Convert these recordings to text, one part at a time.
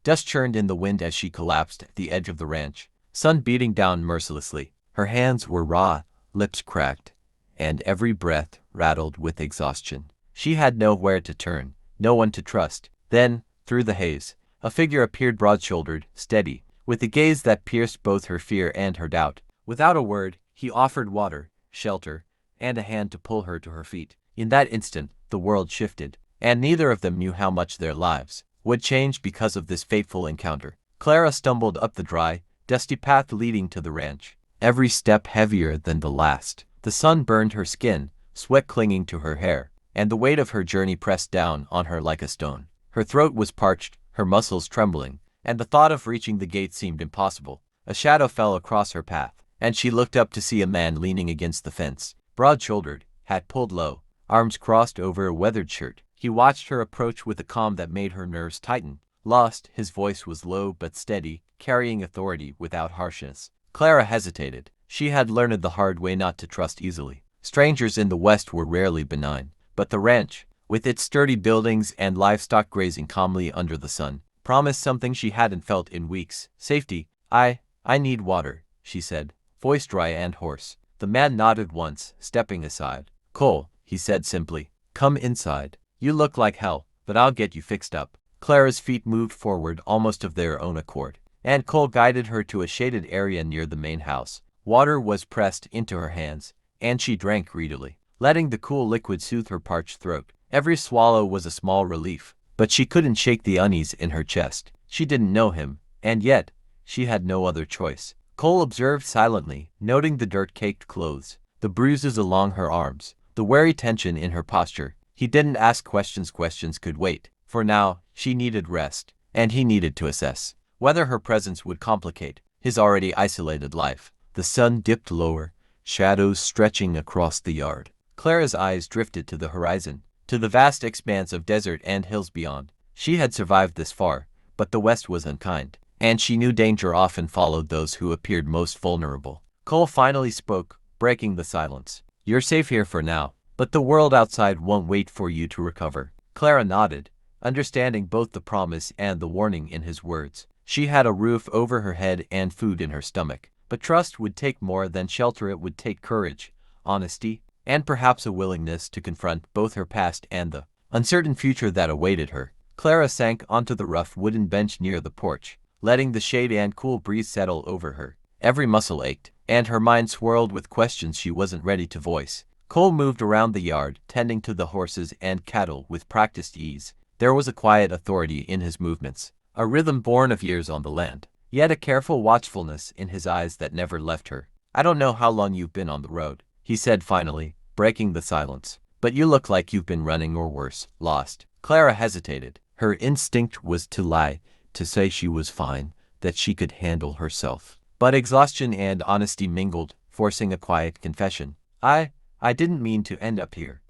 Dust churned in the wind as she collapsed at the edge of the ranch, sun beating down mercilessly. Her hands were raw, lips cracked, and every breath rattled with exhaustion. She had nowhere to turn, no one to trust. Then, through the haze, a figure appeared, broad-shouldered, steady, with a gaze that pierced both her fear and her doubt. Without a word, he offered water, shelter, and a hand to pull her to her feet. In that instant, the world shifted, and neither of them knew how much their lives would change because of this fateful encounter. Clara stumbled up the dry, dusty path leading to the ranch, every step heavier than the last. The sun burned her skin, sweat clinging to her hair, and the weight of her journey pressed down on her like a stone. Her throat was parched, her muscles trembling, and the thought of reaching the gate seemed impossible. A shadow fell across her path, and she looked up to see a man leaning against the fence, broad-shouldered, hat pulled low, arms crossed over a weathered shirt. He watched her approach with a calm that made her nerves tighten. Lost, his voice was low but steady, carrying authority without harshness. Clara hesitated. She had learned the hard way not to trust easily. Strangers in the West were rarely benign, but the ranch, with its sturdy buildings and livestock grazing calmly under the sun, promised something she hadn't felt in weeks. Safety. I need water, she said, voice dry and hoarse. The man nodded once, stepping aside. Cole, he said simply, come inside. You look like hell, but I'll get you fixed up. Clara's feet moved forward almost of their own accord, and Cole guided her to a shaded area near the main house. Water was pressed into her hands, and she drank greedily, letting the cool liquid soothe her parched throat. Every swallow was a small relief, but she couldn't shake the unease in her chest. She didn't know him, and yet, she had no other choice. Cole observed silently, noting the dirt-caked clothes, the bruises along her arms, the wary tension in her posture. He didn't ask questions. Questions could wait. For now, she needed rest, and he needed to assess whether her presence would complicate his already isolated life. The sun dipped lower, shadows stretching across the yard. Clara's eyes drifted to the horizon, to the vast expanse of desert and hills beyond. She had survived this far, but the West was unkind, and she knew danger often followed those who appeared most vulnerable. Cole finally spoke, breaking the silence. You're safe here for now, but the world outside won't wait for you to recover. Clara nodded, understanding both the promise and the warning in his words. She had a roof over her head and food in her stomach, but trust would take more than shelter. It would take courage, honesty, and perhaps a willingness to confront both her past and the uncertain future that awaited her. Clara sank onto the rough wooden bench near the porch, letting the shade and cool breeze settle over her. Every muscle ached, and her mind swirled with questions she wasn't ready to voice. Cole moved around the yard, tending to the horses and cattle with practiced ease. There was a quiet authority in his movements, a rhythm born of years on the land, yet a careful watchfulness in his eyes that never left her. I don't know how long you've been on the road, he said finally, breaking the silence, but you look like you've been running or worse, lost. Clara hesitated. Her instinct was to lie, to say she was fine, that she could handle herself. But exhaustion and honesty mingled, forcing a quiet confession. I didn't mean to end up here.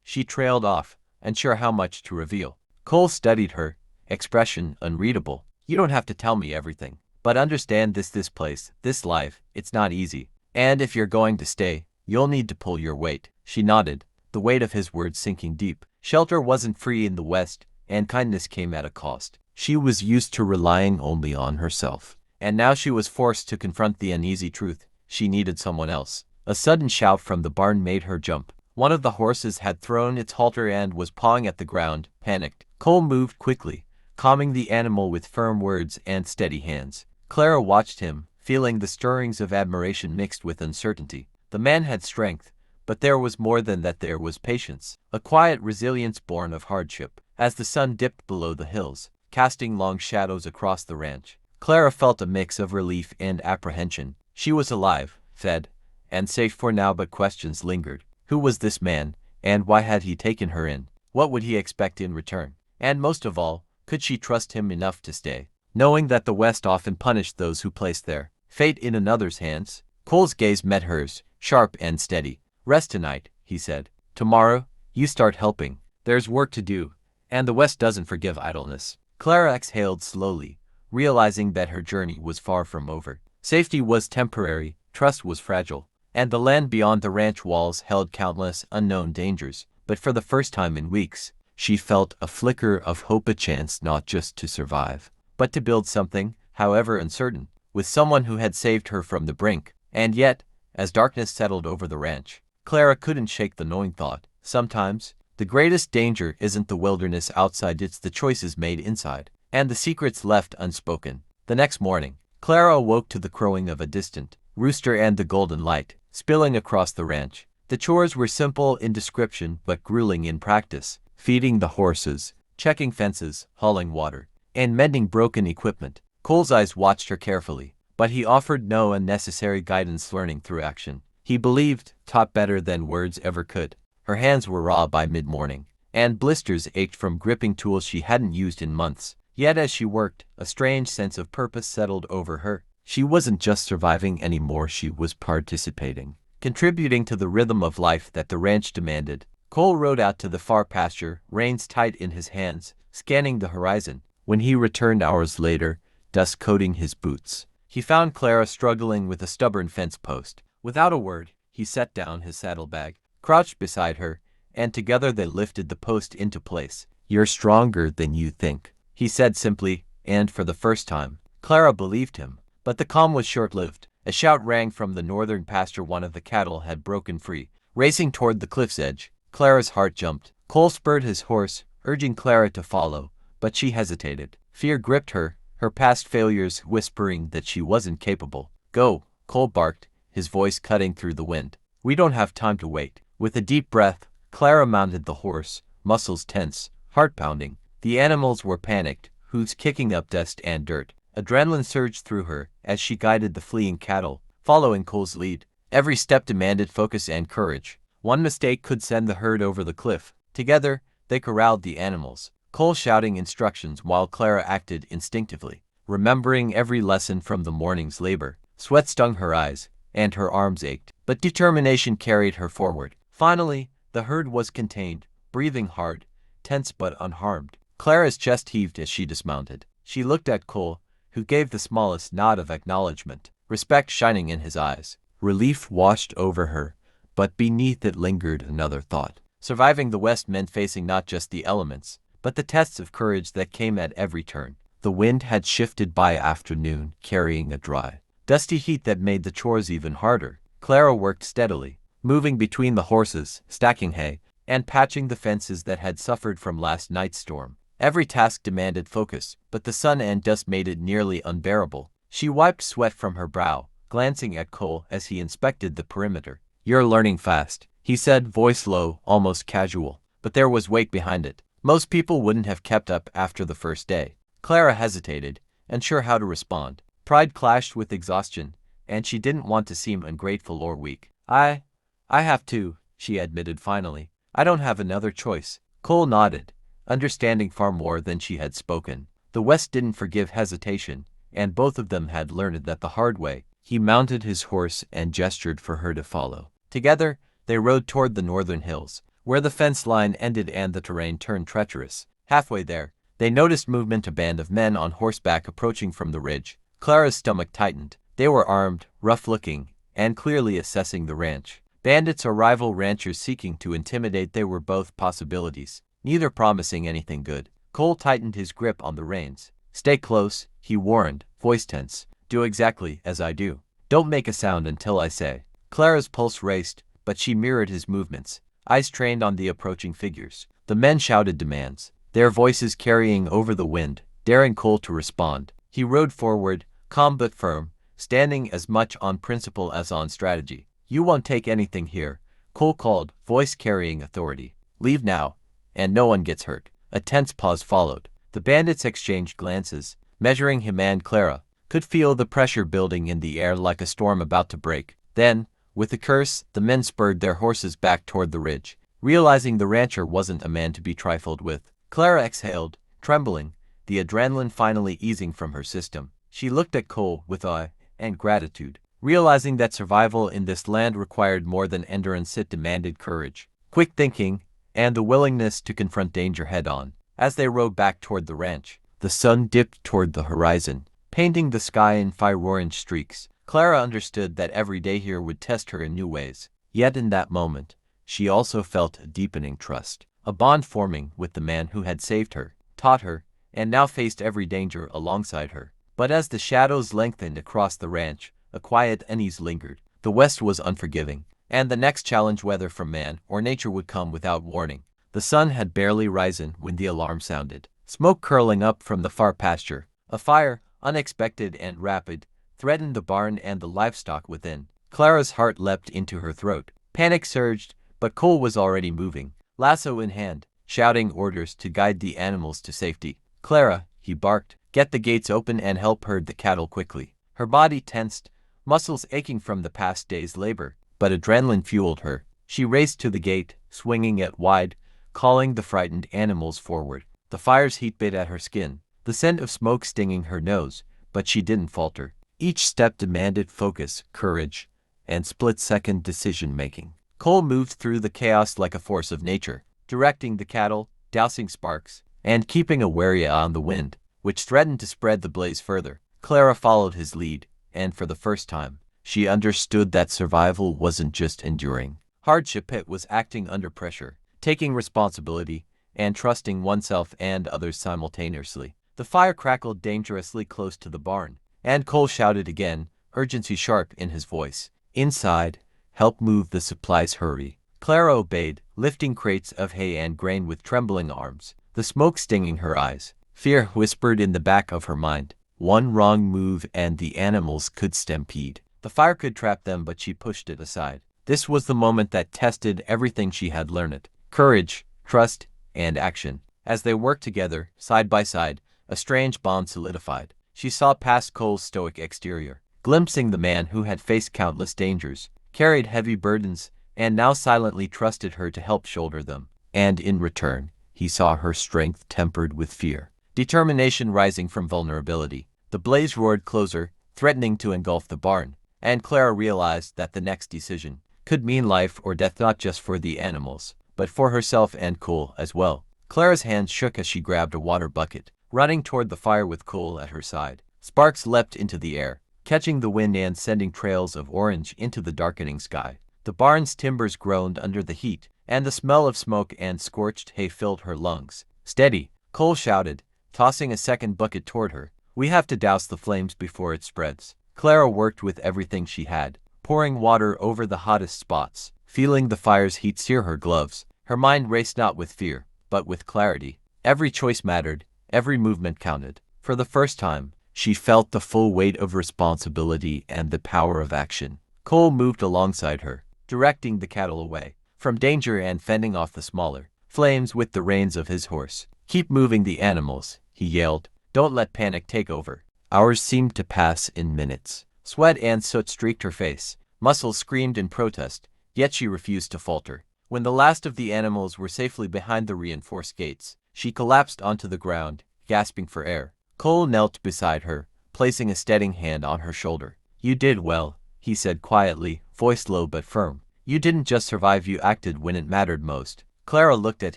She trailed off, unsure how much to reveal. Cole studied her, expression unreadable. You don't have to tell me everything, but understand this place, this life, it's not easy. And if you're going to stay, you'll need to pull your weight. She nodded, the weight of his words sinking deep. Shelter wasn't free in the West, and kindness came at a cost. She was used to relying only on herself, and now she was forced to confront the uneasy truth. She needed someone else. A sudden shout from the barn made her jump. One of the horses had thrown its halter and was pawing at the ground. Panicked, Cole moved quickly, calming the animal with firm words and steady hands. Clara watched him, feeling the stirrings of admiration mixed with uncertainty. The man had strength, but there was more than that. There was patience, a quiet resilience born of hardship. As the sun dipped below the hills, casting long shadows across the ranch, Clara felt a mix of relief and apprehension. She was alive, fed, and safe for now, but questions lingered. Who was this man, and why had he taken her in? What would he expect in return? And most of all, could she trust him enough to stay, knowing that the West often punished those who placed their fate in another's hands? Cole's gaze met hers, sharp and steady. Rest tonight, he said. Tomorrow, you start helping. There's work to do, and the West doesn't forgive idleness. Clara exhaled slowly, realizing that her journey was far from over. Safety was temporary, trust was fragile, and the land beyond the ranch walls held countless unknown dangers. But for the first time in weeks, she felt a flicker of hope, a chance not just to survive, but to build something, however uncertain, with someone who had saved her from the brink. And yet, as darkness settled over the ranch, Clara couldn't shake the gnawing thought. Sometimes, the greatest danger isn't the wilderness outside, it's the choices made inside, and the secrets left unspoken. The next morning, Clara awoke to the crowing of a distant rooster and the golden light spilling across the ranch. The chores were simple in description but grueling in practice: feeding the horses, checking fences, hauling water, and mending broken equipment. Cole's eyes watched her carefully, but he offered no unnecessary guidance. Learning through action, he believed, taught better than words ever could. Her hands were raw by mid-morning, and blisters ached from gripping tools she hadn't used in months. Yet as she worked, a strange sense of purpose settled over her. She wasn't just surviving anymore, she was participating, contributing to the rhythm of life that the ranch demanded. Cole rode out to the far pasture, reins tight in his hands, scanning the horizon. When he returned hours later, dust coating his boots, he found Clara struggling with a stubborn fence post. Without a word, he set down his saddlebag, crouched beside her, and together they lifted the post into place. "You're stronger than you think," he said simply, and for the first time, Clara believed him. But the calm was short-lived. A shout rang from the northern pasture. One of the cattle had broken free, racing toward the cliff's edge. Clara's heart jumped. Cole spurred his horse, urging Clara to follow, but she hesitated. Fear gripped her, her past failures whispering that she wasn't capable. "Go," Cole barked, his voice cutting through the wind. "We don't have time to wait." With a deep breath, Clara mounted the horse, muscles tense, heart pounding. The animals were panicked, hooves kicking up dust and dirt. Adrenaline surged through her as she guided the fleeing cattle, following Cole's lead. Every step demanded focus and courage. One mistake could send the herd over the cliff. Together, they corralled the animals, Cole shouting instructions while Clara acted instinctively, remembering every lesson from the morning's labor. Sweat stung her eyes, and her arms ached, but determination carried her forward. Finally, the herd was contained, breathing hard, tense but unharmed. Clara's chest heaved as she dismounted. She looked at Cole, who gave the smallest nod of acknowledgement, respect shining in his eyes. Relief washed over her, but beneath it lingered another thought. Surviving the West meant facing not just the elements, but the tests of courage that came at every turn. The wind had shifted by afternoon, carrying a dry, dusty heat that made the chores even harder. Clara worked steadily, moving between the horses, stacking hay, and patching the fences that had suffered from last night's storm. Every task demanded focus, but the sun and dust made it nearly unbearable. She wiped sweat from her brow, glancing at Cole as he inspected the perimeter. "You're learning fast," he said, voice low, almost casual, but there was weight behind it. Most people wouldn't have kept up after the first day. Clara hesitated, unsure how to respond. Pride clashed with exhaustion, and she didn't want to seem ungrateful or weak. I have to," she admitted finally. "I don't have another choice." Cole nodded, understanding far more than she had spoken. The West didn't forgive hesitation, and both of them had learned that the hard way. He mounted his horse and gestured for her to follow. Together, they rode toward the northern hills, where the fence line ended and the terrain turned treacherous. Halfway there, they noticed movement, a band of men on horseback approaching from the ridge. Clara's stomach tightened. They were armed, rough-looking, and clearly assessing the ranch. Bandits or rival ranchers seeking to intimidate, they were both possibilities, neither promising anything good. Cole tightened his grip on the reins. "Stay close," he warned, voice tense. "Do exactly as I do. Don't make a sound until I say." Clara's pulse raced, but she mirrored his movements, eyes trained on the approaching figures. The men shouted demands, their voices carrying over the wind, daring Cole to respond. He rode forward, calm but firm, standing as much on principle as on strategy. "You won't take anything here," Cole called, voice carrying authority. "Leave now, and no one gets hurt." A tense pause followed. The bandits exchanged glances. Measuring him and Clara could feel the pressure building in the air like a storm about to break. Then, with a curse, the men spurred their horses back toward the ridge, realizing the rancher wasn't a man to be trifled with. Clara exhaled, trembling, the adrenaline finally easing from her system. She looked at Cole with awe and gratitude, realizing that survival in this land required more than endurance. It demanded courage, quick thinking, and the willingness to confront danger head-on. As they rode back toward the ranch, the sun dipped toward the horizon, painting the sky in fire-orange streaks. Clara understood that every day here would test her in new ways. Yet in that moment, she also felt a deepening trust, a bond forming with the man who had saved her, taught her, and now faced every danger alongside her. But as the shadows lengthened across the ranch, a quiet unease lingered. The west was unforgiving, and the next challenge, whether from man or nature, would come without warning. The sun had barely risen when the alarm sounded. Smoke curling up from the far pasture. A fire, unexpected and rapid, threatened the barn and the livestock within. Clara's heart leapt into her throat. Panic surged, but Cole was already moving, lasso in hand, shouting orders to guide the animals to safety. "Clara," he barked, "get the gates open and help herd the cattle quickly." Her body tensed, muscles aching from the past day's labor, but adrenaline fueled her. She raced to the gate, swinging it wide, calling the frightened animals forward. The fire's heat bit at her skin, the scent of smoke stinging her nose, but she didn't falter. Each step demanded focus, courage, and split-second decision-making. Cole moved through the chaos like a force of nature, directing the cattle, dousing sparks, and keeping a wary eye on the wind, which threatened to spread the blaze further. Clara followed his lead, and for the first time, she understood that survival wasn't just enduring hardship, it was acting under pressure, taking responsibility, and trusting oneself and others simultaneously. The fire crackled dangerously close to the barn, and Cole shouted again, urgency sharp in his voice. "Inside, help move the supplies, hurry." Clara obeyed, lifting crates of hay and grain with trembling arms, the smoke stinging her eyes. Fear whispered in the back of her mind. One wrong move and the animals could stampede. The fire could trap them, but she pushed it aside. This was the moment that tested everything she had learned: courage, trust, and action. As they worked together, side by side, a strange bond solidified. She saw past Cole's stoic exterior, glimpsing the man who had faced countless dangers, carried heavy burdens, and now silently trusted her to help shoulder them. And in return, he saw her strength tempered with fear, determination rising from vulnerability. The blaze roared closer, threatening to engulf the barn, and Clara realized that the next decision could mean life or death, not just for the animals, but for herself and Cole as well. Clara's hands shook as she grabbed a water bucket, running toward the fire with Cole at her side. Sparks leapt into the air, catching the wind and sending trails of orange into the darkening sky. The barn's timbers groaned under the heat, and the smell of smoke and scorched hay filled her lungs. "Steady," Cole shouted, tossing a second bucket toward her. "We have to douse the flames before it spreads." Clara worked with everything she had, pouring water over the hottest spots, feeling the fire's heat sear her gloves. Her mind raced not with fear, but with clarity. Every choice mattered, every movement counted. For the first time, she felt the full weight of responsibility and the power of action. Cole moved alongside her, directing the cattle away from danger and fending off the smaller flames with the reins of his horse. "Keep moving the animals," he yelled. "Don't let panic take over." Hours seemed to pass in minutes. Sweat and soot streaked her face. Muscles screamed in protest, yet she refused to falter. When the last of the animals were safely behind the reinforced gates, she collapsed onto the ground, gasping for air. Cole knelt beside her, placing a steadying hand on her shoulder. "You did well," he said quietly, voice low but firm. "You didn't just survive, you acted when it mattered most." Clara looked at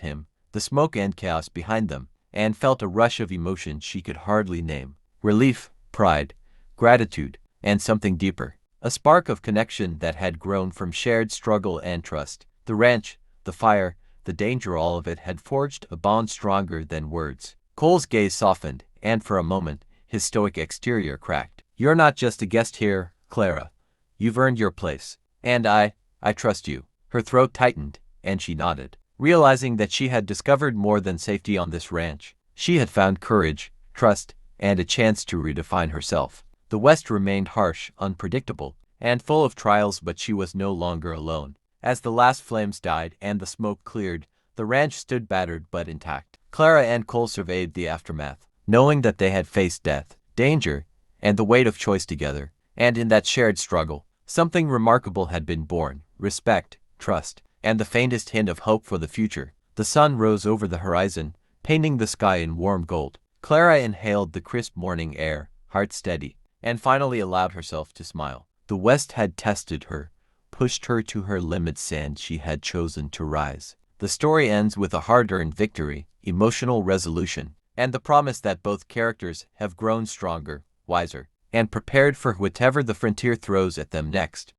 him, the smoke and chaos behind them, and felt a rush of emotion she could hardly name. Relief, pride, gratitude, and something deeper. A spark of connection that had grown from shared struggle and trust. The ranch, the fire, the danger, all of it had forged a bond stronger than words. Cole's gaze softened, and for a moment, his stoic exterior cracked. "You're not just a guest here, Clara. You've earned your place. And I trust you." Her throat tightened, and she nodded, realizing that she had discovered more than safety on this ranch. She had found courage, trust, and a chance to redefine herself. The West remained harsh, unpredictable, and full of trials, but she was no longer alone. As the last flames died and the smoke cleared, the ranch stood battered but intact. Clara and Cole surveyed the aftermath, knowing that they had faced death, danger, and the weight of choice together. And in that shared struggle, something remarkable had been born: respect, trust, and the faintest hint of hope for the future. The sun rose over the horizon, painting the sky in warm gold. Clara inhaled the crisp morning air, heart steady, and finally allowed herself to smile. The West had tested her, pushed her to her limits, and she had chosen to rise. The story ends with a hard-earned victory, emotional resolution, and the promise that both characters have grown stronger, wiser, and prepared for whatever the frontier throws at them next.